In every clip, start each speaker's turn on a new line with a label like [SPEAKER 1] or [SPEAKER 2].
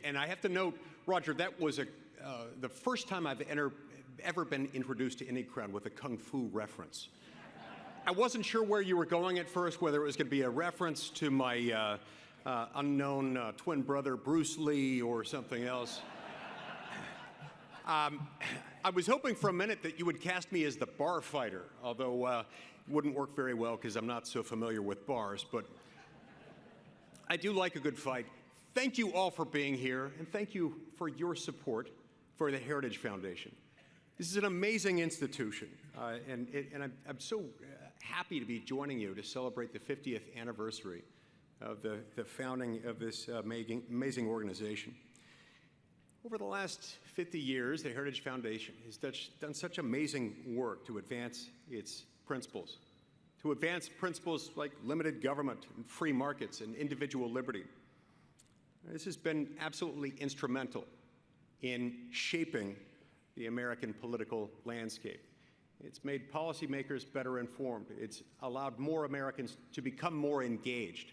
[SPEAKER 1] And I have to note, Roger, that was the first time I've ever been introduced to any crowd with a kung fu reference. I wasn't sure where you were going at first, whether it was going to be a reference to my unknown twin brother Bruce Lee or something else. I was hoping for a minute that you would cast me as the bar fighter, although it wouldn't work very well because I'm not so familiar with bars, but I do like a good fight. Thank you all for being here, and thank you for your support for the Heritage Foundation. This is an amazing institution, and I'm so happy to be joining you to celebrate the 50th anniversary of the founding of this amazing organization. Over the last 50 years, the Heritage Foundation has done such amazing work to advance its principles, like limited government and free markets and individual liberty. This has been absolutely instrumental in shaping the American political landscape. It's made policymakers better informed. It's allowed more Americans to become more engaged.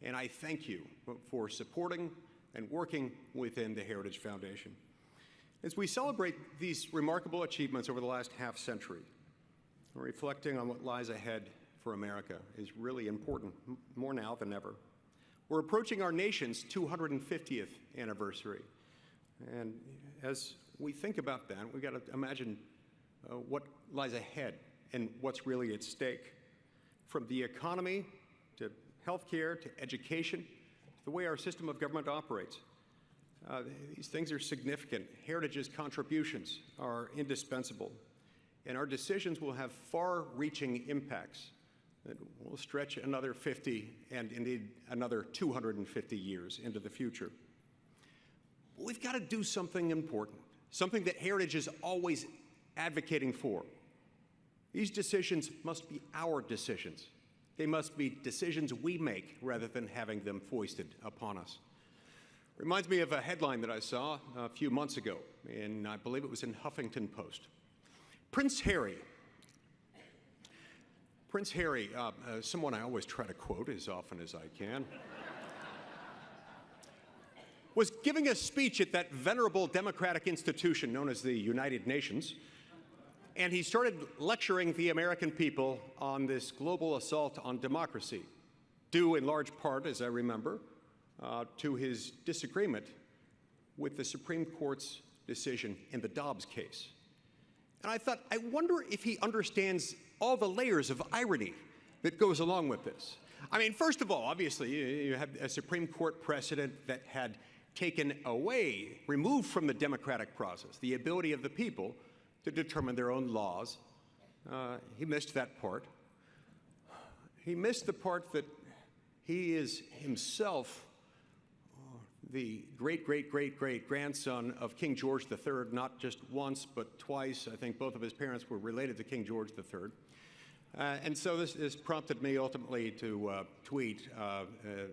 [SPEAKER 1] And I thank you for supporting and working within the Heritage Foundation. As we celebrate these remarkable achievements over the last half-century, reflecting on what lies ahead for America is really important, more now than ever. We're approaching our nation's 250th anniversary. And as we think about that, we've got to imagine what lies ahead and what's really at stake. From the economy to healthcare to education, to the way our system of government operates. These things are significant. Heritage's contributions are indispensable. And our decisions will have far-reaching impacts that will stretch another 50 and indeed another 250 years into the future. But we've got to do something important, something that Heritage is always advocating for. These decisions must be our decisions. They must be decisions we make rather than having them foisted upon us. Reminds me of a headline that I saw a few months ago, and I believe it was in Huffington Post. Prince Harry, someone I always try to quote as often as I can, was giving a speech at that venerable democratic institution known as the United Nations, and he started lecturing the American people on this global assault on democracy, due in large part, as I remember, to his disagreement with the Supreme Court's decision in the Dobbs case. And I thought, I wonder if he understands all the layers of irony that goes along with this. I mean, first of all, obviously, you have a Supreme Court precedent that had taken away, removed from the democratic process, the ability of the people to determine their own laws. He missed that part. He missed the part that he is himself the great-great-great-great-grandson of King George III, not just once, but twice. I think both of his parents were related to King George III. And so this prompted me ultimately to tweet,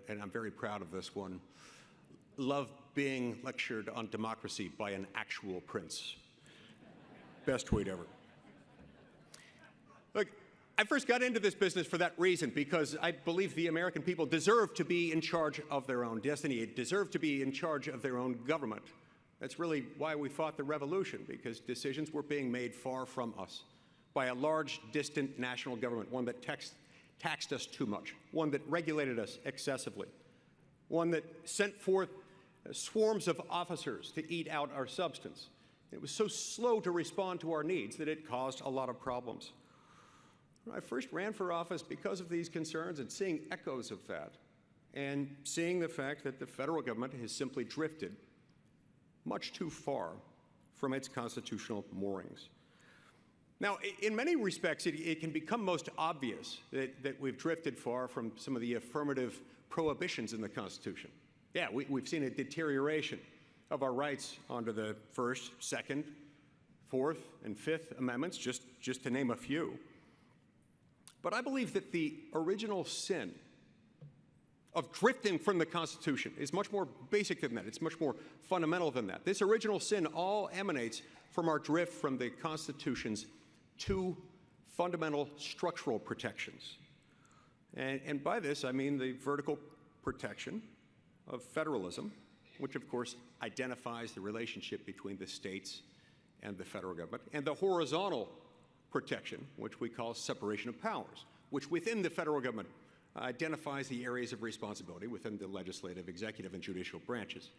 [SPEAKER 1] and I'm very proud of this one, "Love being lectured on democracy by an actual prince." Best tweet ever. Look, I first got into this business for that reason, because I believe the American people deserve to be in charge of their own destiny, deserve to be in charge of their own government. That's really why we fought the revolution, because decisions were being made far from us by a large, distant national government, one that taxed us too much, one that regulated us excessively, one that sent forth swarms of officers to eat out our substance. It was so slow to respond to our needs that it caused a lot of problems. I first ran for office because of these concerns and seeing echoes of that, and seeing the fact that the federal government has simply drifted much too far from its constitutional moorings. Now, in many respects, it can become most obvious that we've drifted far from some of the affirmative prohibitions in the Constitution. Yeah, we've seen a deterioration of our rights under the First, Second, Fourth, and Fifth Amendments, just to name a few. But I believe that the original sin of drifting from the Constitution is much more basic than that. It's much more fundamental than that. This original sin all emanates from our drift from the Constitution's two fundamental structural protections. And by this, I mean the vertical protection of federalism which of course identifies the relationship between the states and the federal government, and the horizontal protection, which we call separation of powers, which within the federal government identifies the areas of responsibility within the legislative, executive, and judicial branches.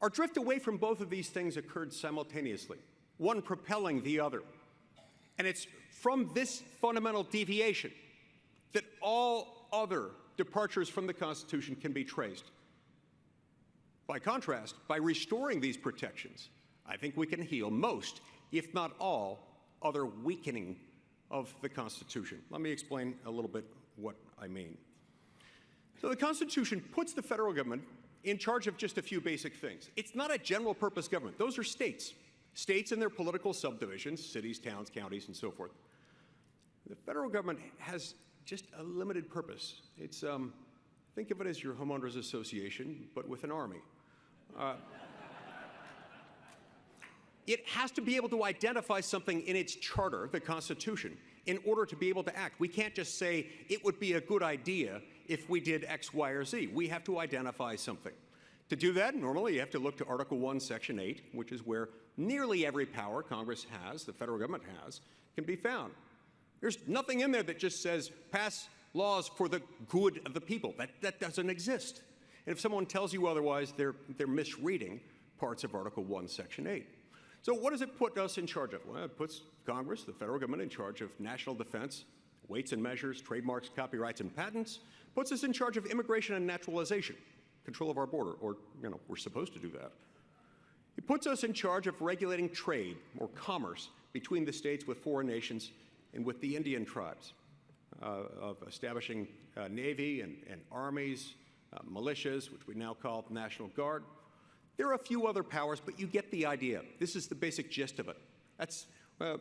[SPEAKER 1] Our drift away from both of these things occurred simultaneously, one propelling the other. And it's from this fundamental deviation that all other departures from the Constitution can be traced. By contrast, by restoring these protections, I think we can heal most, if not all, other weakening of the Constitution. Let me explain a little bit what I mean. So the Constitution puts the federal government in charge of just a few basic things. It's not a general purpose government. Those are states. States and their political subdivisions, cities, towns, counties, and so forth. The federal government has just a limited purpose. It's, think of it as your homeowners association, but with an army. It has to be able to identify something in its charter, the Constitution, in order to be able to act. We can't just say it would be a good idea if we did X, Y, or Z. We have to identify something. To do that, normally you have to look to Article 1, Section 8, which is where nearly every power Congress has, the federal government has, can be found. There's nothing in there that just says pass laws for the good of the people. That doesn't exist. And if someone tells you otherwise, they're misreading parts of Article 1, Section 8. So what does it put us in charge of? Well, it puts Congress, the federal government, in charge of national defense, weights and measures, trademarks, copyrights, and patents, puts us in charge of immigration and naturalization, control of our border, or, we're supposed to do that. It puts us in charge of regulating trade or commerce between the states with foreign nations and with the Indian tribes, of establishing Navy and armies, militias, which we now call National Guard. There are a few other powers, but you get the idea. This is the basic gist of it. That's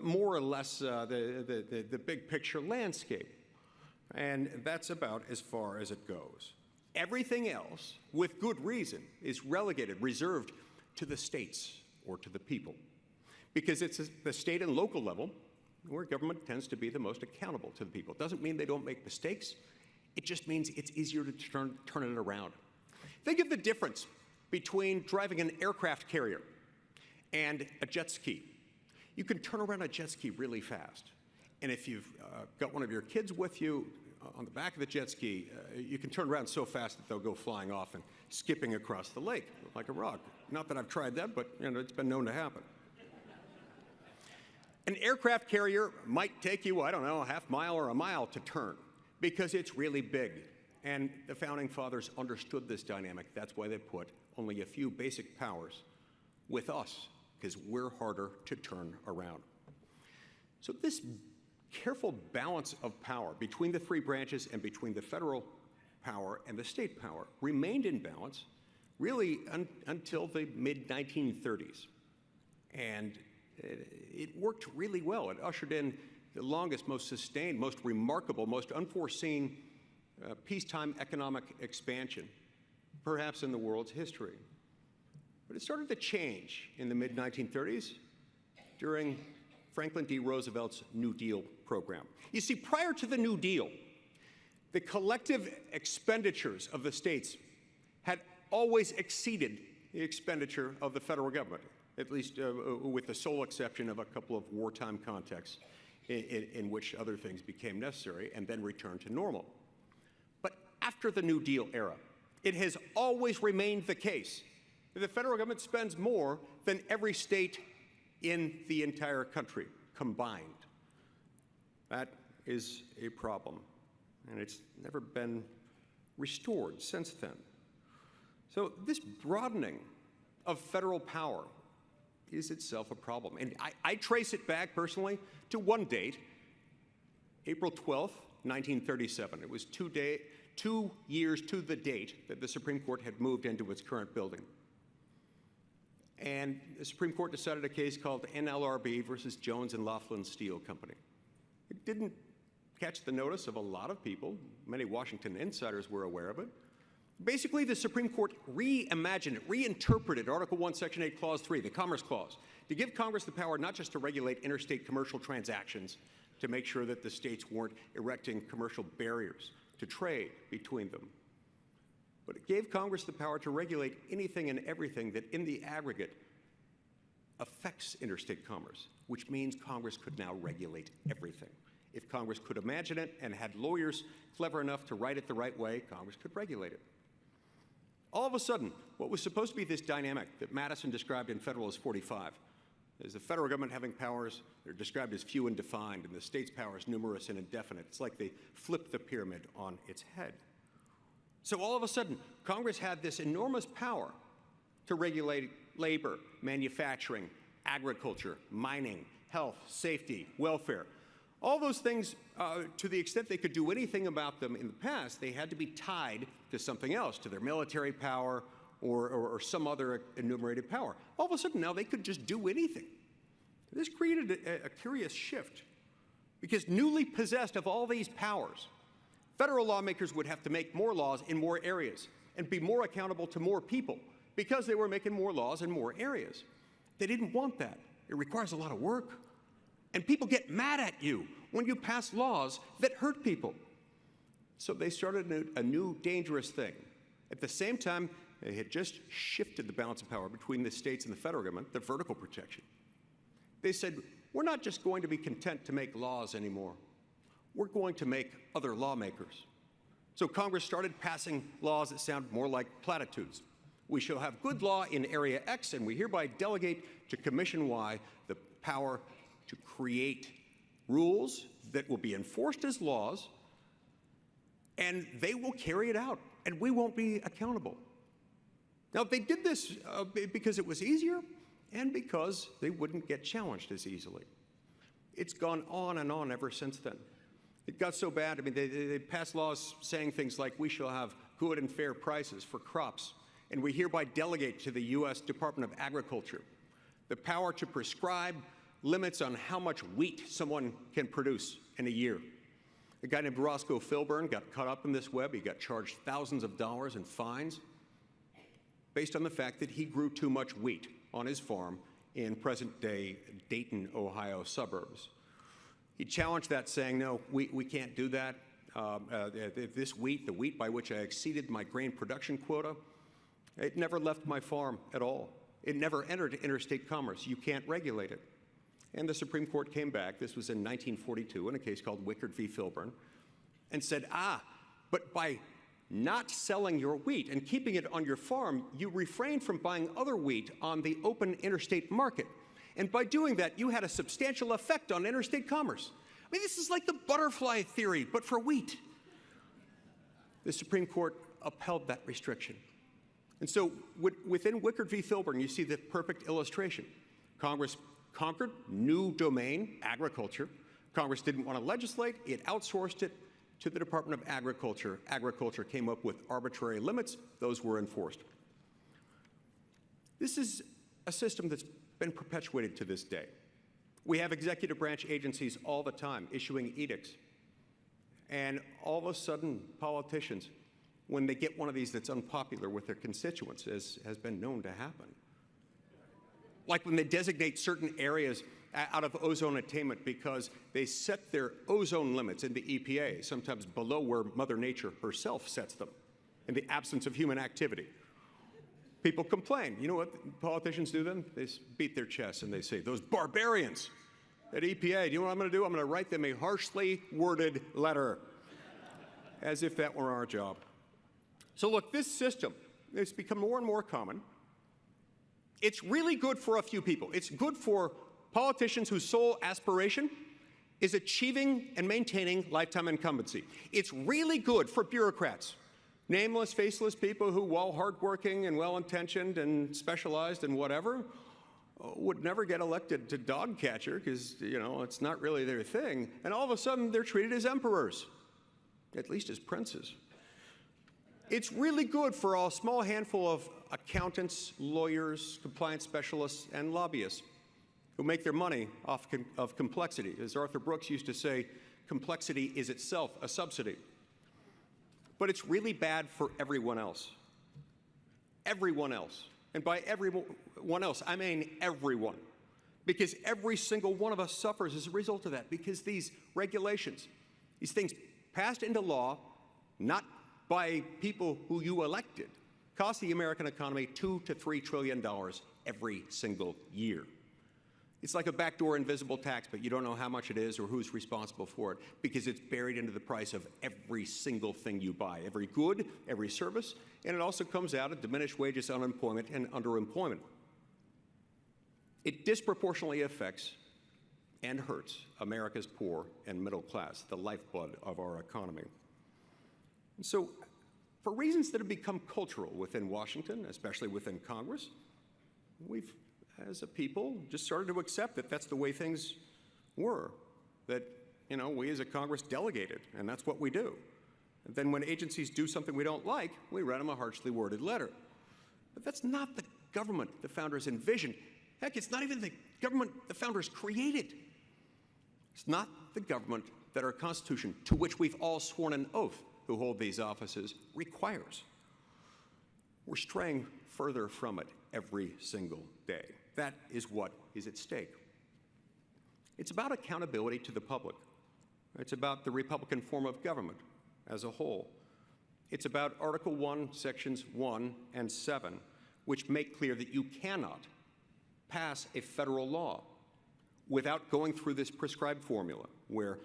[SPEAKER 1] more or less the big picture landscape. And that's about as far as it goes. Everything else, with good reason, is relegated, reserved to the states or to the people. Because it's the state and local level where government tends to be the most accountable to the people. It doesn't mean they don't make mistakes. It just means it's easier to turn it around. Think of the difference between driving an aircraft carrier and a jet ski. You can turn around a jet ski really fast. And if you've got one of your kids with you on the back of the jet ski, you can turn around so fast that they'll go flying off and skipping across the lake like a rock. Not that I've tried that, but it's been known to happen. An aircraft carrier might take you, I don't know, a half mile or a mile to turn because it's really big. And the Founding Fathers understood this dynamic. That's why they put only a few basic powers with us, because we're harder to turn around. So this careful balance of power between the three branches and between the federal power and the state power remained in balance really until the mid-1930s. And it worked really well. It ushered in the longest, most sustained, most remarkable, most unforeseen peacetime economic expansion, perhaps in the world's history. But it started to change in the mid-1930s during Franklin D. Roosevelt's New Deal program. You see, prior to the New Deal, the collective expenditures of the states had always exceeded the expenditure of the federal government, at least with the sole exception of a couple of wartime contexts in which other things became necessary and then returned to normal. But after the New Deal era, it has always remained the case that the federal government spends more than every state in the entire country combined. That is a problem, and it's never been restored since then. So this broadening of federal power is itself a problem. And I trace it back personally to one date, April 12th, 1937. It was 2 years to the date that the Supreme Court had moved into its current building. And the Supreme Court decided a case called NLRB versus Jones and Laughlin Steel Company. It didn't catch the notice of a lot of people. Many Washington insiders were aware of it. Basically, the Supreme Court reimagined it, reinterpreted Article 1, Section 8, Clause 3, the Commerce Clause, to give Congress the power not just to regulate interstate commercial transactions, to make sure that the states weren't erecting commercial barriers to trade between them, but it gave Congress the power to regulate anything and everything that in the aggregate affects interstate commerce, which means Congress could now regulate everything. If Congress could imagine it and had lawyers clever enough to write it the right way, Congress could regulate it. All of a sudden, what was supposed to be this dynamic that Madison described in Federalist 45, is the federal government having powers, they're described as few and defined, and the state's powers numerous and indefinite. It's like they flipped the pyramid on its head. So all of a sudden, Congress had this enormous power to regulate labor, manufacturing, agriculture, mining, health, safety, welfare. All those things, to the extent they could do anything about them in the past, they had to be tied to something else, to their military power or some other enumerated power. All of a sudden now they could just do anything. This created a curious shift, because newly possessed of all these powers, federal lawmakers would have to make more laws in more areas and be more accountable to more people because they were making more laws in more areas. They didn't want that. It requires a lot of work. And people get mad at you when you pass laws that hurt people. So they started a new dangerous thing. At the same time, they had just shifted the balance of power between the states and the federal government, the vertical protection. They said, we're not just going to be content to make laws anymore. We're going to make other lawmakers. So Congress started passing laws that sound more like platitudes. We shall have good law in area X, and we hereby delegate to Commission Y the power to create rules that will be enforced as laws, and they will carry it out, and we won't be accountable. Now, they did this because it was easier and because they wouldn't get challenged as easily. It's gone on and on ever since then. It got so bad, I mean, they passed laws saying things like, we shall have good and fair prices for crops, and we hereby delegate to the U.S. Department of Agriculture the power to prescribe limits on how much wheat someone can produce in a year. A guy named Roscoe Filburn got caught up in this web. He got charged thousands of dollars in fines based on the fact that he grew too much wheat on his farm in present-day Dayton, Ohio suburbs. He challenged that, saying, no, we can't do that. This wheat, the wheat by which I exceeded my grain production quota, it never left my farm at all. It never entered interstate commerce. You can't regulate it. And the Supreme Court came back, this was in 1942, in a case called Wickard v. Filburn, and said, but by not selling your wheat and keeping it on your farm, you refrained from buying other wheat on the open interstate market. And by doing that, you had a substantial effect on interstate commerce. I mean, this is like the butterfly theory, but for wheat. The Supreme Court upheld that restriction. And so within Wickard v. Filburn, you see the perfect illustration. Congress conquered new domain, agriculture. Congress didn't want to legislate. It outsourced it to the Department of Agriculture. Agriculture came up with arbitrary limits. Those were enforced. This is a system that's been perpetuated to this day. We have executive branch agencies all the time issuing edicts. And all of a sudden, politicians, when they get one of these that's unpopular with their constituents, as has been known to happen, like when they designate certain areas out of ozone attainment because they set their ozone limits in the EPA, sometimes below where Mother Nature herself sets them, in the absence of human activity. People complain. You know what politicians do then? They beat their chests and they say, those barbarians at EPA, do you know what I'm going to do? I'm going to write them a harshly worded letter, as if that were our job. So look, this system has become more and more common. It's really good for a few people. It's good for politicians whose sole aspiration is achieving and maintaining lifetime incumbency. It's really good for bureaucrats, nameless, faceless people who, while hardworking and well-intentioned and specialized in whatever, would never get elected to dog catcher because, you know, it's not really their thing. And all of a sudden, they're treated as emperors, at least as princes. It's really good for a small handful of accountants, lawyers, compliance specialists, and lobbyists who make their money off of complexity. As Arthur Brooks used to say, complexity is itself a subsidy. But it's really bad for everyone else. Everyone else. And by everyone else, I mean everyone. Because every single one of us suffers as a result of that. Because these regulations, these things passed into law, not by people who you elected cost the American economy $2 to $3 trillion every single year. It's like a backdoor invisible tax, but you don't know how much it is or who's responsible for it because it's buried into the price of every single thing you buy, every good, every service, and it also comes out of diminished wages, unemployment, and underemployment. It disproportionately affects and hurts America's poor and middle class, the lifeblood of our economy. And so, for reasons that have become cultural within Washington, especially within Congress, we've, as a people, just started to accept that that's the way things were, that, you know, we as a Congress delegated, and that's what we do. And then when agencies do something we don't like, we write them a harshly worded letter. But that's not the government the founders envisioned. Heck, it's not even the government the founders created. It's not the government that our Constitution, to which we've all sworn an oath who hold these offices, requires. We're straying further from it every single day. That is what is at stake. It's about accountability to the public. It's about the Republican form of government as a whole. It's about Article 1, Sections 1 and 7, which make clear that you cannot pass a federal law without going through this prescribed formula where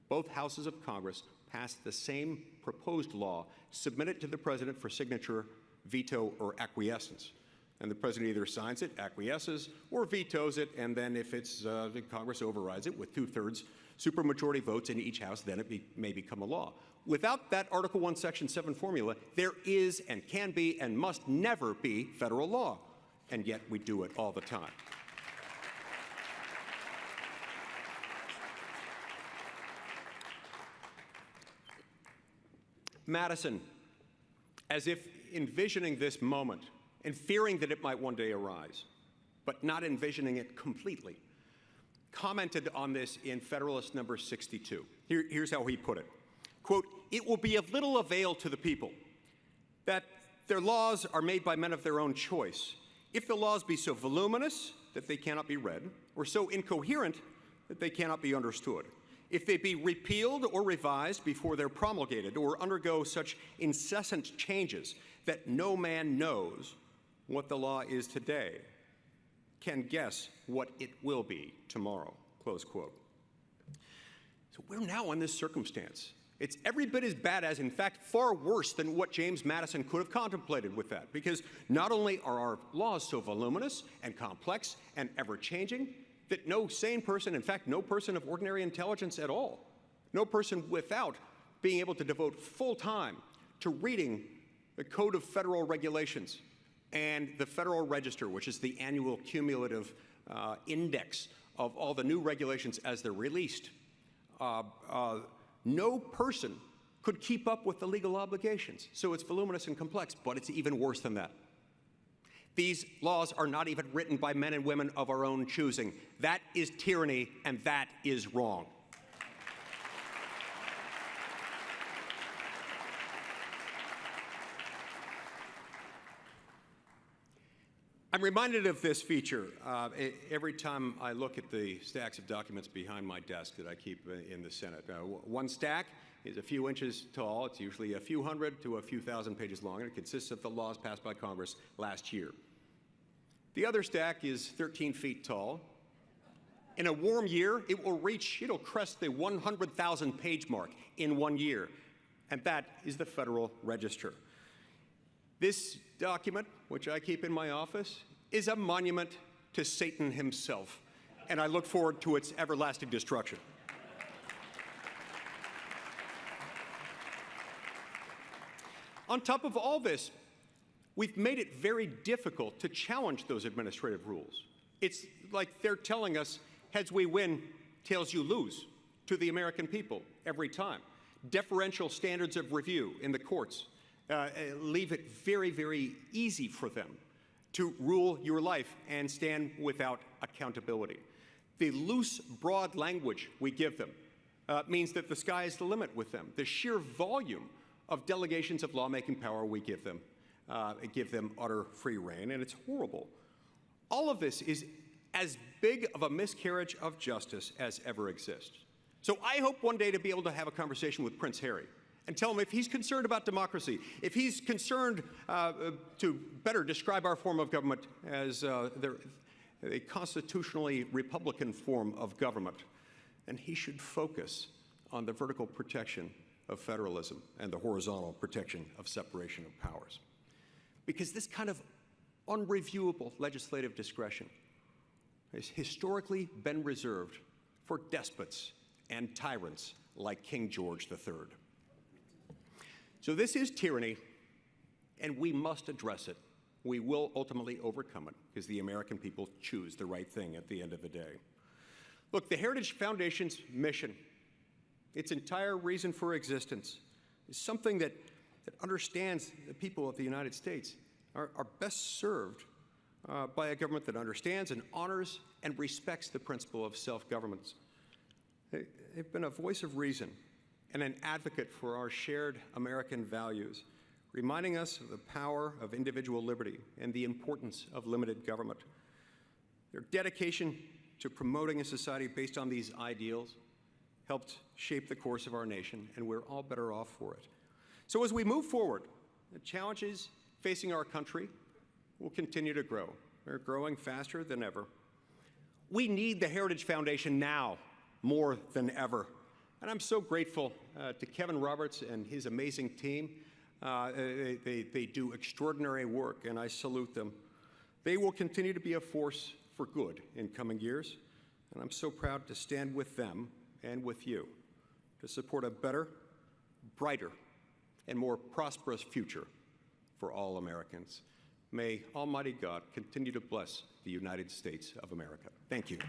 [SPEAKER 1] both houses of Congress pass the same proposed law, submit it to the president for signature, veto, or acquiescence. And the president either signs it, acquiesces, or vetoes it, and then if it's Congress overrides it with 2/3 supermajority votes in each house, then it may become a law. Without that Article 1, Section 7 formula, there is and can be and must never be federal law. And yet we do it all the time. Madison, as if envisioning this moment and fearing that it might one day arise, but not envisioning it completely, commented on this in Federalist number 62. Here's how he put it. Quote, "It will be of little avail to the people that their laws are made by men of their own choice, if the laws be so voluminous that they cannot be read, or so incoherent that they cannot be understood, if they be repealed or revised before they're promulgated, or undergo such incessant changes that no man knows what the law is today, can guess what it will be tomorrow," close quote. So we're now in this circumstance. It's every bit as bad as, in fact, far worse than what James Madison could have contemplated with that, because not only are our laws so voluminous and complex and ever-changing that no sane person, in fact, no person of ordinary intelligence at all, no person without being able to devote full time to reading the Code of Federal Regulations and the Federal Register, which is the annual cumulative index of all the new regulations as they're released. No person could keep up with the legal obligations. So it's voluminous and complex, but it's even worse than that. These laws are not even written by men and women of our own choosing. That is tyranny, and that is wrong. I'm reminded of this feature every time I look at the stacks of documents behind my desk that I keep in the Senate. One stack is a few inches tall. It's usually a few hundred to a few thousand pages long, and it consists of the laws passed by Congress last year. The other stack is 13 feet tall. In a warm year, it'll crest the 100,000 page mark in 1 year, and that is the Federal Register. This document, which I keep in my office, is a monument to Satan himself, and I look forward to its everlasting destruction. On top of all this, we've made it very difficult to challenge those administrative rules. It's like they're telling us, heads we win, tails you lose, to the American people every time. Deferential standards of review in the courts leave it very, very easy for them to rule your life and stand without accountability. The loose, broad language we give them means that the sky is the limit with them. The sheer volume of delegations of lawmaking power we give them utter free rein, and it's horrible. All of this is as big of a miscarriage of justice as ever exists. So I hope one day to be able to have a conversation with Prince Harry and tell him if he's concerned about democracy, if he's concerned to better describe our form of government as a constitutionally Republican form of government, then he should focus on the vertical protection of federalism and the horizontal protection of separation of powers. Because this kind of unreviewable legislative discretion has historically been reserved for despots and tyrants like King George III. So this is tyranny, and we must address it. We will ultimately overcome it because the American people choose the right thing at the end of the day. Look, the Heritage Foundation's mission, its entire reason for existence, is something that understands the people of the United States are best served by a government that understands and honors and respects the principle of self-government. They've been a voice of reason and an advocate for our shared American values, reminding us of the power of individual liberty and the importance of limited government. Their dedication to promoting a society based on these ideals helped shape the course of our nation, and we're all better off for it. So as we move forward, the challenges facing our country will continue to grow. They're growing faster than ever. We need the Heritage Foundation now more than ever. And I'm so grateful to Kevin Roberts and his amazing team. They do extraordinary work, and I salute them. They will continue to be a force for good in coming years, and I'm so proud to stand with them and with you to support a better, brighter, and more prosperous future for all Americans. May Almighty God continue to bless the United States of America. Thank you.